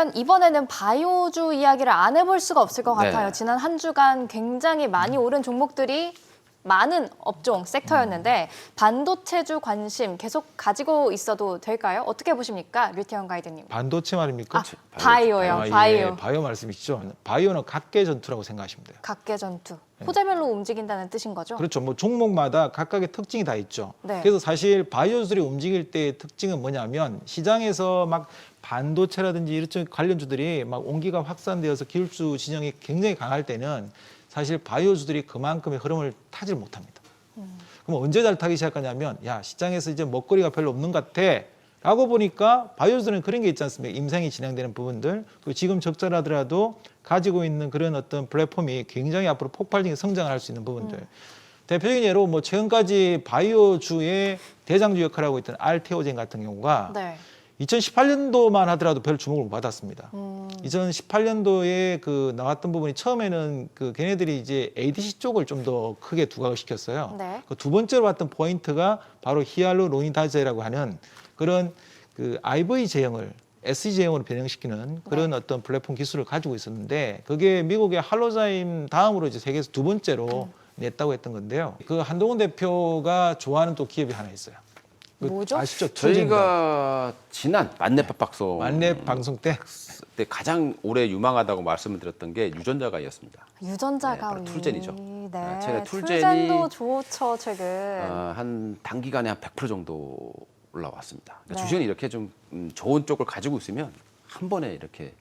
하지만 이번에는 바이오주 이야기를 안 해볼 수가 없을 것 같아요. 네. 지난 한 주간 굉장히 많이 오른 종목들이 많은 업종, 섹터였는데 반도체주 관심 계속 가지고 있어도 될까요? 어떻게 보십니까? 류태영 가이드님. 반도체 말입니까? 바이오요. 아, 바이오. 예, 바이오 말씀이시죠. 바이오는 각계 전투라고 생각하시면 돼요. 각계 전투. 호재별로 움직인다는 뜻인 거죠? 그렇죠. 뭐 종목마다 각각의 특징이 다 있죠. 네. 그래서 사실 바이오주들이 움직일 때의 특징은 뭐냐면 시장에서 막 반도체라든지 이런 관련주들이 막 온기가 확산되어서 기울수 진영이 굉장히 강할 때는 사실 바이오주들이 그만큼의 흐름을 타질 못합니다. 그럼 언제 잘 타기 시작하냐면 야 시장에서 이제 먹거리가 별로 없는 것 같아 라고 보니까 바이오주들은 그런 게 있지 않습니까? 임상이 진행되는 부분들 그리고 지금 적자라더라도 가지고 있는 그런 어떤 플랫폼이 굉장히 앞으로 폭발적인 성장을 할 수 있는 부분들 대표적인 예로 뭐 최근까지 바이오주의 대장주 역할을 하고 있던 알테오젠 같은 경우가 네. 2018년도만 하더라도 별 주목을 못 받았습니다. 2018년도에 그 나왔던 부분이 처음에는 그 걔네들이 이제 ADC 쪽을 좀 더 크게 두각을 시켰어요. 네. 그 두 번째로 봤던 포인트가 바로 히알루로니다제라고 하는 그런 그 IV 제형을 SE 제형으로 변형시키는 그런 어떤 플랫폼 기술을 가지고 있었는데 그게 미국의 할로자임 다음으로 이제 세계에서 두 번째로 냈다고 했던 건데요. 그 한동훈 대표가 좋아하는 또 기업이 하나 있어요. 그 뭐죠? 아시죠? 저희가 지난 만렙 방송 만렙 방송 때 때 가장 오래 유망하다고 말씀을 드렸던 게 유전자가이었습니다. 유전자 네, 바로 가위. 툴젠이죠. 네. 최근에 툴젠도 좋죠, 최근. 한 단기간에 한 100% 정도 올라왔습니다. 그러니까 네. 주식은 이렇게 좀 좋은 쪽을 가지고 있으면 한 번에 이렇게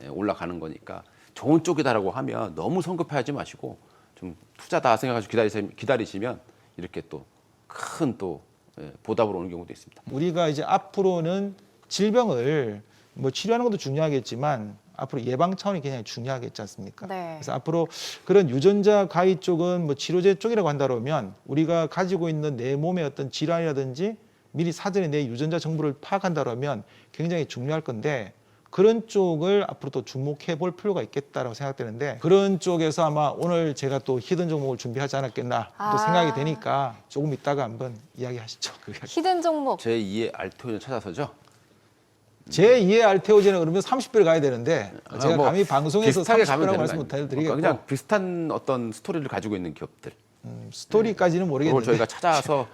올라가는 거니까 좋은 쪽이다라고 하면 너무 성급해하지 마시고 좀 투자다 생각하시고 기다리시면 이렇게 또 큰 또 보답으로 오는 경우도 있습니다. 우리가 이제 앞으로는 질병을 뭐 치료하는 것도 중요하겠지만 앞으로 예방 차원이 굉장히 중요하겠지 않습니까? 네. 그래서 앞으로 그런 유전자 가위 쪽은 뭐 치료제 쪽이라고 한다면 우리가 가지고 있는 내 몸의 어떤 질환이라든지 미리 사전에 내 유전자 정보를 파악한다면 굉장히 중요할 건데 그런 쪽을 앞으로 또 주목해 볼 필요가 있겠다라고 생각되는데 그런 쪽에서 아마 오늘 제가 또 히든 종목을 준비하지 않았겠나 또 생각이 되니까 조금 이따가 한번 이야기하시죠. 그 이야기. 히든 종목. 제2의 알토인을 찾아서죠. 제2의 알테오제는 그러면 30배를 가야 되는데 제가 뭐 감히 방송에서 비슷하게 30배라고 가면 말씀 못 드리겠고 그냥 비슷한 어떤 스토리를 가지고 있는 기업들. 스토리까지는 그걸 모르겠는데 저희가 찾아서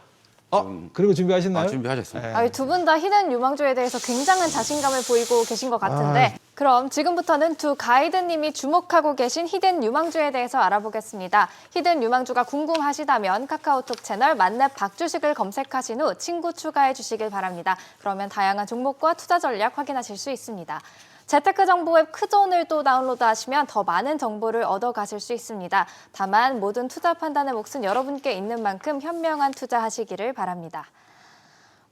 그런 거 준비하셨나요? 준비하셨습니다. 네. 두 분 다 히든 유망주에 대해서 굉장한 자신감을 보이고 계신 것 같은데 그럼 지금부터는 두 가이드님이 주목하고 계신 히든 유망주에 대해서 알아보겠습니다. 히든 유망주가 궁금하시다면 카카오톡 채널 만렙 박주식을 검색하신 후 친구 추가해 주시길 바랍니다. 그러면 다양한 종목과 투자 전략 확인하실 수 있습니다. 재테크 정보 앱 크존을 또 다운로드하시면 더 많은 정보를 얻어가실 수 있습니다. 다만 모든 투자 판단의 몫은 여러분께 있는 만큼 현명한 투자하시기를 바랍니다.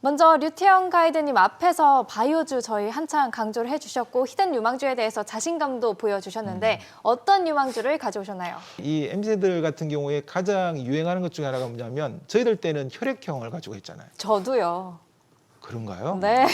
먼저 류태영 가이드님 앞에서 바이오주 저희 한창 강조를 해주셨고 히든 유망주에 대해서 자신감도 보여주셨는데 어떤 유망주를 가져오셨나요? 이 MZ들 같은 경우에 가장 유행하는 것 중에 하나가 뭐냐면 저희들 때는 혈액형을 가지고 했잖아요. 저도요. 그런가요? 네.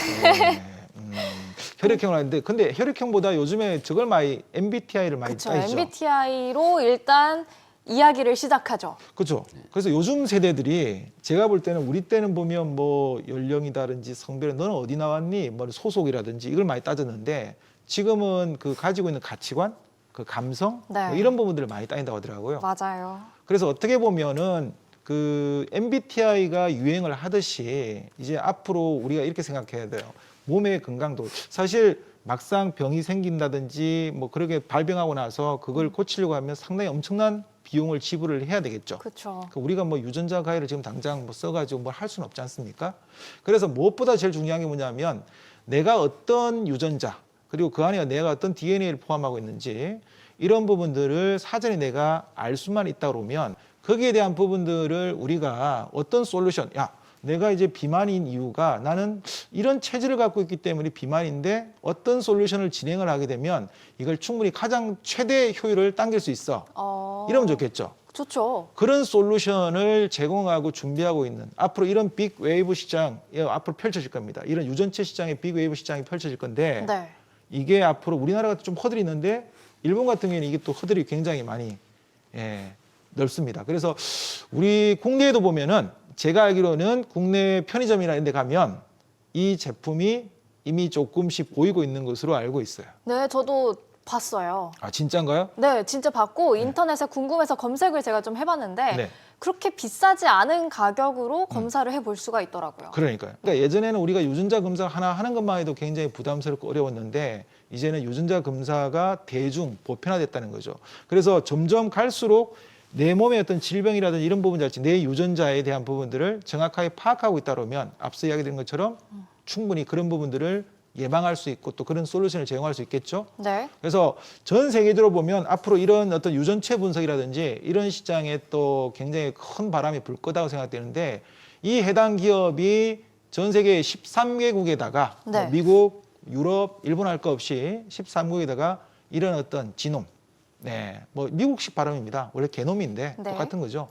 혈액형을 하는데 근데 혈액형보다 요즘에 저걸 많이 MBTI를 많이 그렇죠. 따지죠. MBTI로 일단 이야기를 시작하죠. 그렇죠. 그래서 요즘 세대들이 제가 볼 때는 우리 때는 보면 뭐 연령이다든지 성별, 너는 어디 나왔니? 뭐 소속이라든지 이걸 많이 따졌는데 지금은 그 가지고 있는 가치관, 그 감성 네. 뭐 이런 부분들을 많이 따진다고 하더라고요. 맞아요. 그래서 어떻게 보면은 그 MBTI가 유행을 하듯이 이제 앞으로 우리가 이렇게 생각해야 돼요. 몸의 건강도 사실 막상 병이 생긴다든지 뭐 그렇게 발병하고 나서 그걸 고치려고 하면 상당히 엄청난 비용을 지불을 해야 되겠죠. 그렇죠. 우리가 뭐 유전자 가위를 지금 당장 뭐 써가지고 뭘 할 수는 없지 않습니까? 그래서 무엇보다 제일 중요한 게 뭐냐면 내가 어떤 유전자 그리고 그 안에 내가 어떤 DNA를 포함하고 있는지 이런 부분들을 사전에 내가 알 수만 있다 그러면 거기에 대한 부분들을 우리가 어떤 솔루션, 야 내가 이제 비만인 이유가 나는 이런 체질을 갖고 있기 때문에 비만인데 어떤 솔루션을 진행을 하게 되면 이걸 충분히 가장 최대 효율을 당길 수 있어. 이러면 좋겠죠. 좋죠. 그런 솔루션을 제공하고 준비하고 있는 앞으로 이런 빅 웨이브 시장 앞으로 펼쳐질 겁니다. 이런 유전체 시장의 빅 웨이브 시장이 펼쳐질 건데 네. 이게 앞으로 우리나라가 좀 허들이 있는데 일본 같은 경우에는 이게 또 허들이 굉장히 많이 넓습니다. 그래서 우리 국내에도 보면은 제가 알기로는 국내 편의점이나 이런 데 가면 이 제품이 이미 조금씩 보이고 있는 것으로 알고 있어요. 네, 저도 봤어요. 아, 진짜인가요? 네, 진짜 봤고 인터넷에 궁금해서 검색을 제가 좀 해봤는데 네. 그렇게 비싸지 않은 가격으로 검사를 해볼 수가 있더라고요. 그러니까요. 그러니까 예전에는 우리가 유전자 검사 하나 하는 것만 해도 굉장히 부담스럽고 어려웠는데 이제는 유전자 검사가 대중 보편화됐다는 거죠. 그래서 점점 갈수록 내 몸의 어떤 질병이라든지 이런 부분들, 내 유전자에 대한 부분들을 정확하게 파악하고 있다 그러면 앞서 이야기드린 것처럼 충분히 그런 부분들을 예방할 수 있고 또 그런 솔루션을 제공할 수 있겠죠. 네. 그래서 전 세계적으로 보면 앞으로 이런 어떤 유전체 분석이라든지 이런 시장에 또 굉장히 큰 바람이 불 거다고 생각되는데 이 해당 기업이 전 세계 13개국에다가 네. 미국, 유럽, 일본 할 거 없이 13국에다가 이런 어떤 지놈, 네, 뭐 미국식 발음입니다. 원래 개놈인데 네. 똑같은 거죠.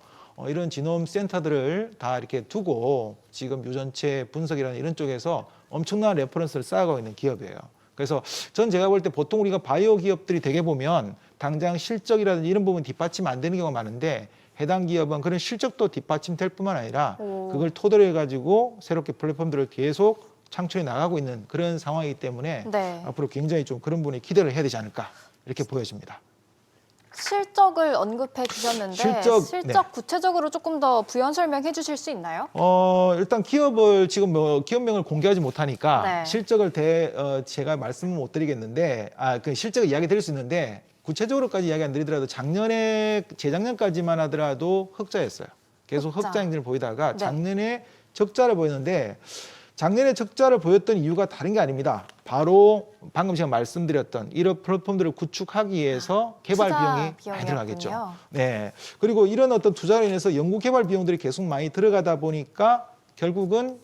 이런 지놈 센터들을 다 이렇게 두고 지금 유전체 분석이라는 이런 쪽에서 엄청난 레퍼런스를 쌓아가고 있는 기업이에요. 그래서 전 제가 볼 때 보통 우리가 바이오 기업들이 되게 보면 당장 실적이라든지 이런 부분 뒷받침 안 되는 경우가 많은데 해당 기업은 그런 실적도 뒷받침될 뿐만 아니라 오. 그걸 토대로 해가지고 새롭게 플랫폼들을 계속 창출해 나가고 있는 그런 상황이기 때문에 네. 앞으로 굉장히 좀 그런 부분에 기대를 해야 되지 않을까 이렇게 보여집니다. 실적을 언급해 주셨는데 실적, 실적 구체적으로 조금 더 부연 설명해 주실 수 있나요? 일단 기업을 지금 뭐 기업명을 공개하지 못하니까 네. 실적을 제가 말씀은 못 드리겠는데 그 실적을 이야기 드릴 수 있는데 구체적으로까지 이야기 안 드리더라도 재작년까지만 하더라도 흑자였어요. 계속 흑자. 흑자 행진을 보이다가 네. 작년에 적자를 보였는데 작년에 적자를 보였던 이유가 다른 게 아닙니다. 바로 방금 제가 말씀드렸던 이런 플랫폼들을 구축하기 위해서 개발 투자 비용이 많이 비용이었군요. 들어가겠죠. 네. 그리고 이런 어떤 투자로 인해서 연구 개발 비용들이 계속 많이 들어가다 보니까 결국은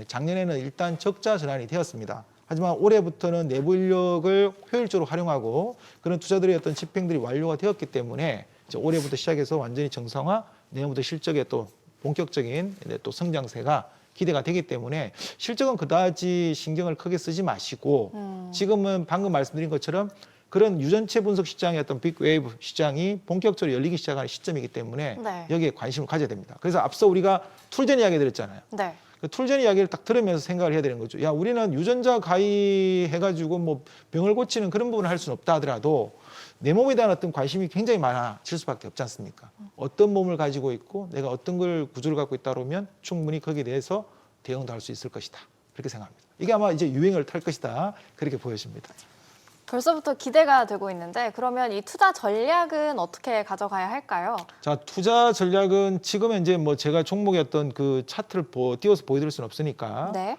작년에는 일단 적자 전환이 되었습니다. 하지만 올해부터는 내부 인력을 효율적으로 활용하고 그런 투자들의 어떤 집행들이 완료가 되었기 때문에 이제 올해부터 시작해서 완전히 정상화, 내년부터 실적에 또 본격적인 또 성장세가 기대가 되기 때문에 실적은 그다지 신경을 크게 쓰지 마시고 지금은 방금 말씀드린 것처럼 그런 유전체 분석 시장의 어떤 빅웨이브 시장이 본격적으로 열리기 시작하는 시점이기 때문에 네. 여기에 관심을 가져야 됩니다. 그래서 앞서 우리가 툴젠 이야기 드렸잖아요. 네. 그 툴젠 이야기를 딱 들으면서 생각을 해야 되는 거죠. 야, 우리는 유전자 가위해가지고 뭐 병을 고치는 그런 부분을 할 수는 없다 하더라도 내 몸에 대한 어떤 관심이 굉장히 많아질 수밖에 없지 않습니까? 어떤 몸을 가지고 있고 내가 어떤 걸 구조를 갖고 있다 그러면 충분히 거기에 대해서 대응도 할 수 있을 것이다. 그렇게 생각합니다. 이게 아마 이제 유행을 탈 것이다. 그렇게 보여집니다. 벌써부터 기대가 되고 있는데 그러면 이 투자 전략은 어떻게 가져가야 할까요? 자, 투자 전략은 지금 이제 뭐 제가 종목의 어떤 그 차트를 띄워서 보여드릴 수는 없으니까 네.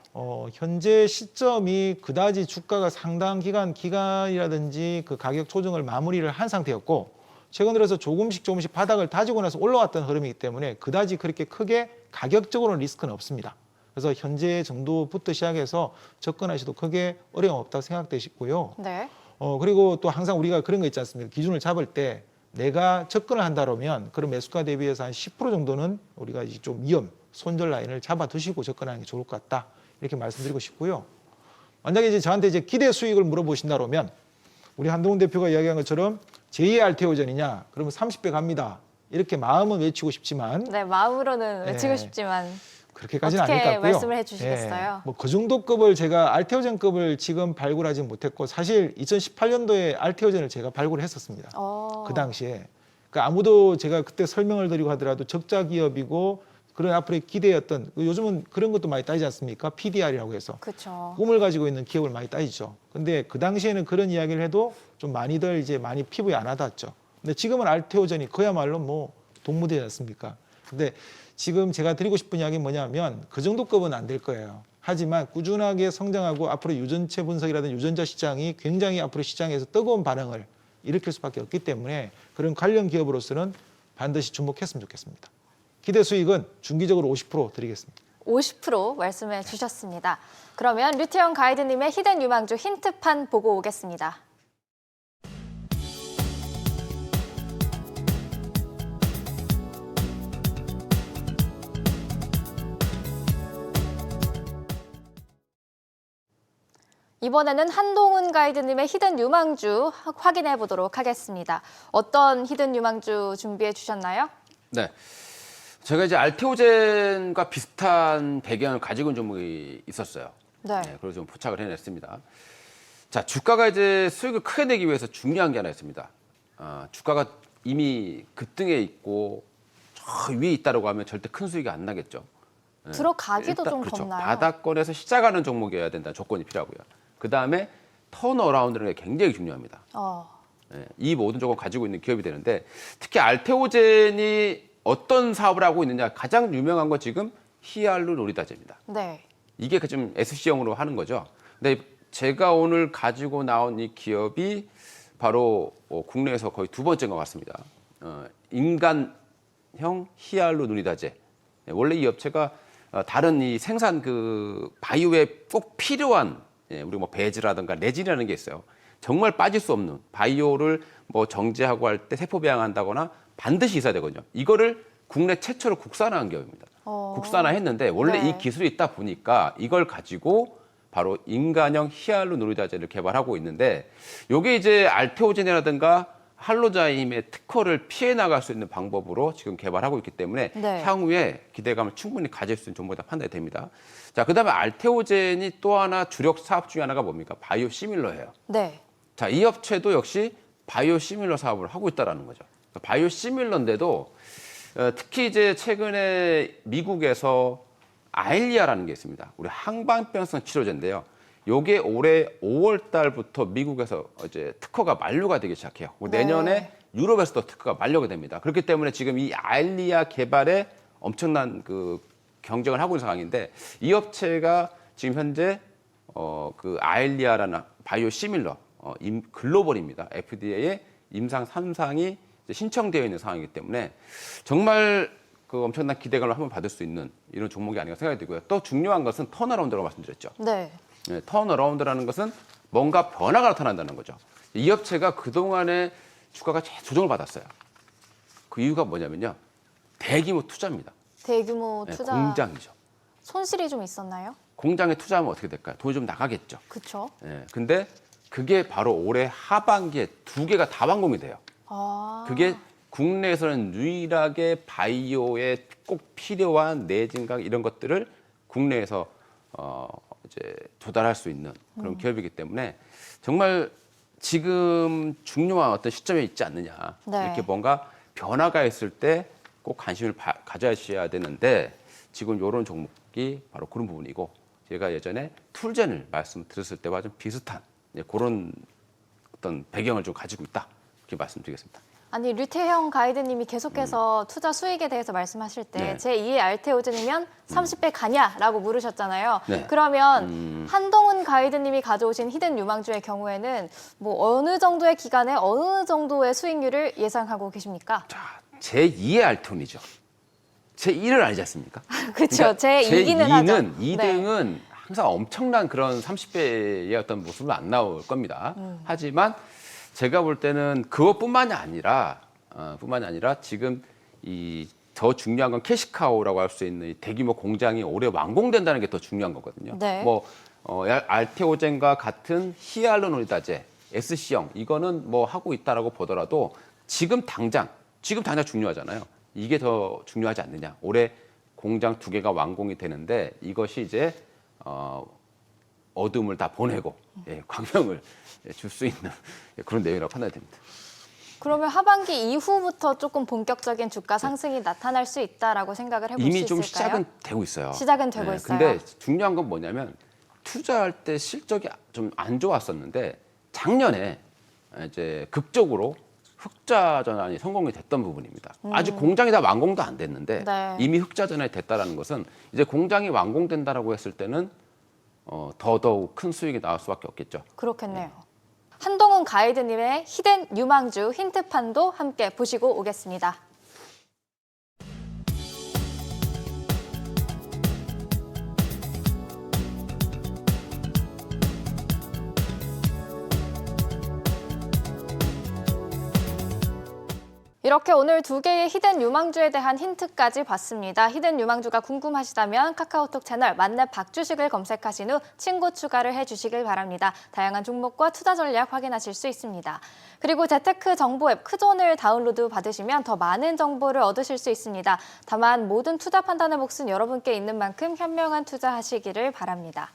현재 시점이 그다지 주가가 상당 기간이라든지 그 가격 조정을 마무리를 한 상태였고 최근 들어서 조금씩 바닥을 다지고 나서 올라왔던 흐름이기 때문에 그다지 그렇게 크게 가격적으로는 리스크는 없습니다. 그래서 현재 정도부터 시작해서 접근하셔도 크게 어려움 없다고 생각되시고요. 네. 그리고 또 항상 우리가 그런 거 있지 않습니까? 기준을 잡을 때 내가 접근을 한다 그러면 그런 매수가 대비해서 한 10% 정도는 우리가 좀 손절 라인을 잡아 두시고 접근하는 게 좋을 것 같다. 이렇게 말씀드리고 싶고요. 만약에 이제 저한테 이제 기대 수익을 물어보신다 그러면 우리 한동훈 대표가 이야기한 것처럼 제2의 알테오전이냐? 그러면 30배 갑니다. 이렇게 마음은 외치고 싶지만 네, 마음으로는 외치고 네. 싶지만 그렇게까지는 어떻게 아닐 것 같고요. 말씀을 해주시겠어요? 뭐그 정도 급을 제가 알테오젠급을 지금 발굴하지 못했고 사실 2018년도에 알테오젠을 제가 발굴을 했었습니다. 그 당시에 그러니까 아무도 제가 그때 설명을 드리고 하더라도 적자 기업이고 그런 앞으로의 기대였던 요즘은 그런 것도 많이 따지지 않습니까? PDR이라고 해서 그렇죠. 꿈을 가지고 있는 기업을 많이 따지죠. 근데 그 당시에는 그런 이야기를 해도 좀 많이들 이제 많이 피부에 안 와닿았죠. 근데 지금은 알테오젠이 그야말로 뭐 동무대지 않습니까? 근데 지금 제가 드리고 싶은 이야기는 뭐냐면 그 정도 급은 안 될 거예요. 하지만 꾸준하게 성장하고 앞으로 유전체 분석이라든지 유전자 시장이 굉장히 앞으로 시장에서 뜨거운 반응을 일으킬 수밖에 없기 때문에 그런 관련 기업으로서는 반드시 주목했으면 좋겠습니다. 기대 수익은 중기적으로 50% 드리겠습니다. 50% 말씀해 주셨습니다. 그러면 류태영 가이드님의 히든 유망주 힌트판 보고 오겠습니다. 이번에는 한동훈 가이드님의 히든 유망주 확인해 보도록 하겠습니다. 어떤 히든 유망주 준비해 주셨나요? 네. 제가 이제 알테오젠과 비슷한 배경을 가지고 온 종목이 있었어요. 네. 그래서 좀 포착을 해냈습니다. 자, 주가가 이제 수익을 크게 내기 위해서 중요한 게 하나 있습니다. 주가가 이미 급등해 있고 저 위에 있다고 하면 절대 큰 수익이 안 나겠죠. 들어가기도 좀 그렇죠. 겁나요. 바닥권에서 시작하는 종목이어야 된다는 조건이 필요하고요. 그 다음에 턴어라운드라는 게 굉장히 중요합니다. 이 모든 조건 가지고 있는 기업이 되는데 특히 알테오젠이 어떤 사업을 하고 있느냐 가장 유명한 건 지금 히알루 노리다제입니다. 네. 이게 좀 SC형으로 하는 거죠. 근데 제가 오늘 가지고 나온 이 기업이 바로 국내에서 거의 두 번째인 것 같습니다. 인간형 히알루 누리다제. 원래 이 업체가 다른 이 생산 그 바이오에 꼭 필요한 우리 뭐 배지라든가 레진이라는 게 있어요. 정말 빠질 수 없는 바이오를 뭐 정제하고 할 때 세포 배양한다거나 반드시 있어야 되거든요. 이거를 국내 최초로 국산화한 기업입니다. 국산화했는데 원래 네. 이 기술이 있다 보니까 이걸 가지고 바로 인간형 히알루 누리다제를 개발하고 있는데 요게 이제 알테오젠이라든가 할로자임의 특허를 피해 나갈 수 있는 방법으로 지금 개발하고 있기 때문에 네. 향후에 기대감을 충분히 가질 수 있는 종목이다 판단이 됩니다. 자, 그다음에 알테오젠이 또 하나 주력 사업 중에 하나가 뭡니까? 바이오 시밀러예요. 네. 자, 이 업체도 역시 바이오 시밀러 사업을 하고 있다라는 거죠. 바이오 시밀러인데도 특히 이제 최근에 미국에서 아일리아라는 게 있습니다. 우리 항반병성 치료제인데요. 요게 올해 5월 달부터 미국에서 이제 특허가 만료가 되기 시작해요. 내년에 유럽에서도 특허가 만료가 됩니다. 그렇기 때문에 지금 이 아일리아 개발에 엄청난 그 경쟁을 하고 있는 상황인데 이 업체가 지금 현재 그 아일리아라는 바이오 시밀러 글로벌입니다. FDA의 임상 3상이 신청되어 있는 상황이기 때문에 정말 그 엄청난 기대감을 한번 받을 수 있는 이런 종목이 아닌가 생각이 들고요. 또 중요한 것은 턴어라운드라고 말씀드렸죠. 네. 턴어라운드라는 것은 뭔가 변화가 나타난다는 거죠. 이 업체가 그동안에 주가가 조정을 받았어요. 그 이유가 뭐냐면요. 대규모 투자입니다. 대규모 투자. 공장이죠. 손실이 좀 있었나요? 공장에 투자하면 어떻게 될까요? 돈이 좀 나가겠죠. 그렇죠. 근데 그게 바로 올해 하반기에 두 개가 다 완공이 돼요. 그게 국내에서는 유일하게 바이오에 꼭 필요한 내진강 이런 것들을 국내에서 이제 조달할 수 있는 그런 기업이기 때문에 정말 지금 중요한 어떤 시점에 있지 않느냐. 네. 이렇게 뭔가 변화가 있을 때 꼭 관심을 가져야 되는데 지금 이런 종목이 바로 그런 부분이고 제가 예전에 툴젠을 말씀드렸을 때와 좀 비슷한 그런 어떤 배경을 좀 가지고 있다. 이렇게 말씀드리겠습니다. 아니 류태형 가이드님이 계속해서 투자 수익에 대해서 말씀하실 때 네. 제2의 알테오젠이면 30배 가냐라고 물으셨잖아요. 네. 그러면 한동훈 가이드님이 가져오신 히든 유망주의 경우에는 뭐 어느 정도의 기간에 어느 정도의 수익률을 예상하고 계십니까? 자, 제2의 알톤이죠. 제1을 알지 않습니까? 그렇죠. 제2기는 하죠. 제2는 2등은 항상 엄청난 그런 30배의 어떤 모습은 안 나올 겁니다. 하지만 제가 볼 때는 그것뿐만이 아니라 지금 이 더 중요한 건 캐시카우라고 할 수 있는 이 대규모 공장이 올해 완공된다는 게 더 중요한 거거든요. 네. 뭐 알테오젠과 같은 히알루로니다제 SC형 이거는 뭐 하고 있다라고 보더라도 지금 당장 중요하잖아요. 이게 더 중요하지 않느냐. 올해 공장 2개가 완공이 되는데 이것이 이제 어둠을 다 보내고 광명을 줄 수 있는 그런 내용이라고 판단이 됩니다. 그러면 하반기 이후부터 조금 본격적인 주가 상승이 나타날 수 있다라고 생각을 해볼 수 있을까요? 이미 좀 시작은 되고 있어요. 시작은 되고 있어요. 근데 중요한 건 뭐냐면 투자할 때 실적이 좀 안 좋았었는데 작년에 이제 극적으로 흑자 전환이 성공이 됐던 부분입니다. 아직 공장이 다 완공도 안 됐는데 네. 이미 흑자 전환이 됐다라는 것은 이제 공장이 완공된다라고 했을 때는 더더욱 큰 수익이 나올 수밖에 없겠죠. 그렇겠네요. 한동훈 가이드님의 히든 유망주 힌트판도 함께 보시고 오겠습니다. 이렇게 오늘 2개의 히든 유망주에 대한 힌트까지 봤습니다. 히든 유망주가 궁금하시다면 카카오톡 채널 만렙 박주식을 검색하신 후 친구 추가를 해주시길 바랍니다. 다양한 종목과 투자 전략 확인하실 수 있습니다. 그리고 재테크 정보 앱 크존을 다운로드 받으시면 더 많은 정보를 얻으실 수 있습니다. 다만 모든 투자 판단의 몫은 여러분께 있는 만큼 현명한 투자하시기를 바랍니다.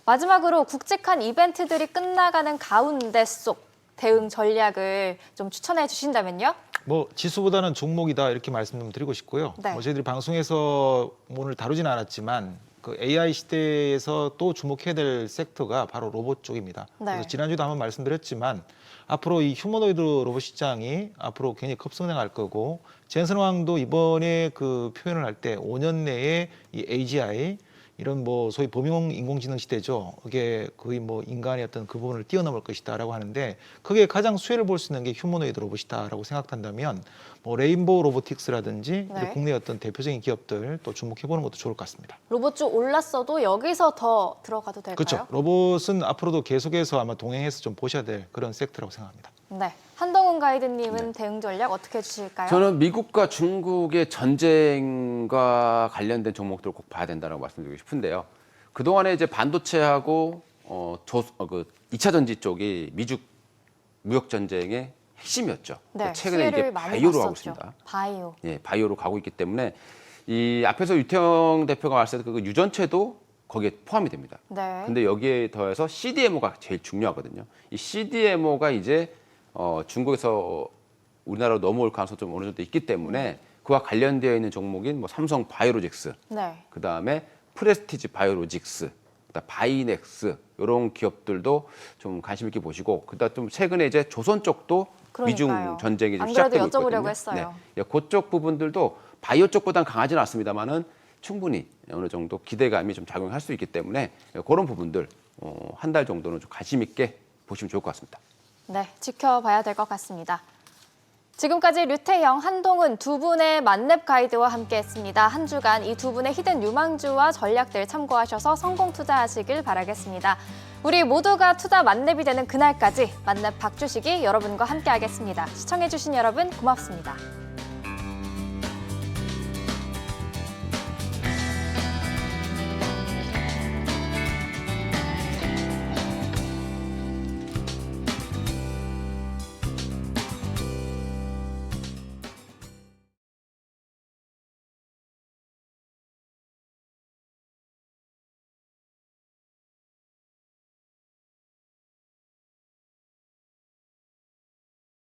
마지막으로 굵직한 이벤트들이 끝나가는 가운데 속 대응 전략을 좀 추천해 주신다면요? 뭐 지수보다는 종목이다 이렇게 말씀 좀 드리고 싶고요. 네. 저희들이 방송에서 오늘 다루지는 않았지만 그 AI 시대에서 또 주목해야 될 섹터가 바로 로봇 쪽입니다. 네. 그래서 지난주도 한번 말씀드렸지만 앞으로 이 휴머노이드 로봇 시장이 앞으로 굉장히 급성장할 거고 젠슨 왕도 이번에 그 표현을 할 때 5년 내에 이 AGI 이런 뭐 소위 범용 인공지능 시대죠. 그게 거의 뭐 인간의 어떤 그 부분을 뛰어넘을 것이다라고 하는데 그게 가장 수혜를 볼 수 있는 게 휴머노이드 로봇이다라고 생각한다면 뭐 레인보우 로보틱스라든지 네. 이런 국내 어떤 대표적인 기업들 또 주목해 보는 것도 좋을 것 같습니다. 로봇 쪽 올랐어도 여기서 더 들어가도 될까요? 그렇죠. 로봇은 앞으로도 계속해서 아마 동행해서 좀 보셔야 될 그런 섹터라고 생각합니다. 네. 한동훈 가이드님은 대응 전략 어떻게 해주실까요? 저는 미국과 중국의 전쟁과 관련된 종목들을 꼭 봐야 된다고 말씀드리고 싶은데요. 그동안에 이제 반도체하고 그 2차 전지 쪽이 미중 무역 전쟁의 핵심이었죠. 네, 최근에 이게 수혜를 많이 바이오로 봤었죠. 가고 있습니다. 바이오. 예, 바이오로 가고 있기 때문에 이 앞에서 유태영 대표가 말씀하신 그 유전체도 거기에 포함이 됩니다. 네. 근데 여기에 더해서 CDMO가 제일 중요하거든요. 이 CDMO가 이제 중국에서 우리나라로 넘어올 가능성이 좀 어느 정도 있기 때문에 그와 관련되어 있는 종목인 뭐 삼성 바이오로직스, 네. 그다음에 프레스티지 바이오로직스, 그다음 바이넥스 이런 기업들도 좀 관심 있게 보시고 그다음 좀 최근에 이제 조선 쪽도 그러니까요. 미중 전쟁이 좀 안 그래도 시작되고 여쭤보려고 있거든요. 했어요. 네. 그쪽 부분들도 바이오 쪽보다는 강하지는 않습니다만은 충분히 어느 정도 기대감이 좀 작용할 수 있기 때문에 그런 부분들 한 달 정도는 좀 관심 있게 보시면 좋을 것 같습니다. 네, 지켜봐야 될 것 같습니다. 지금까지 류태영, 한동훈 두 분의 만렙 가이드와 함께했습니다. 한 주간 이 두 분의 히든 유망주와 전략들 참고하셔서 성공 투자하시길 바라겠습니다. 우리 모두가 투자 만렙이 되는 그날까지 만렙 박주식이 여러분과 함께하겠습니다. 시청해주신 여러분 고맙습니다.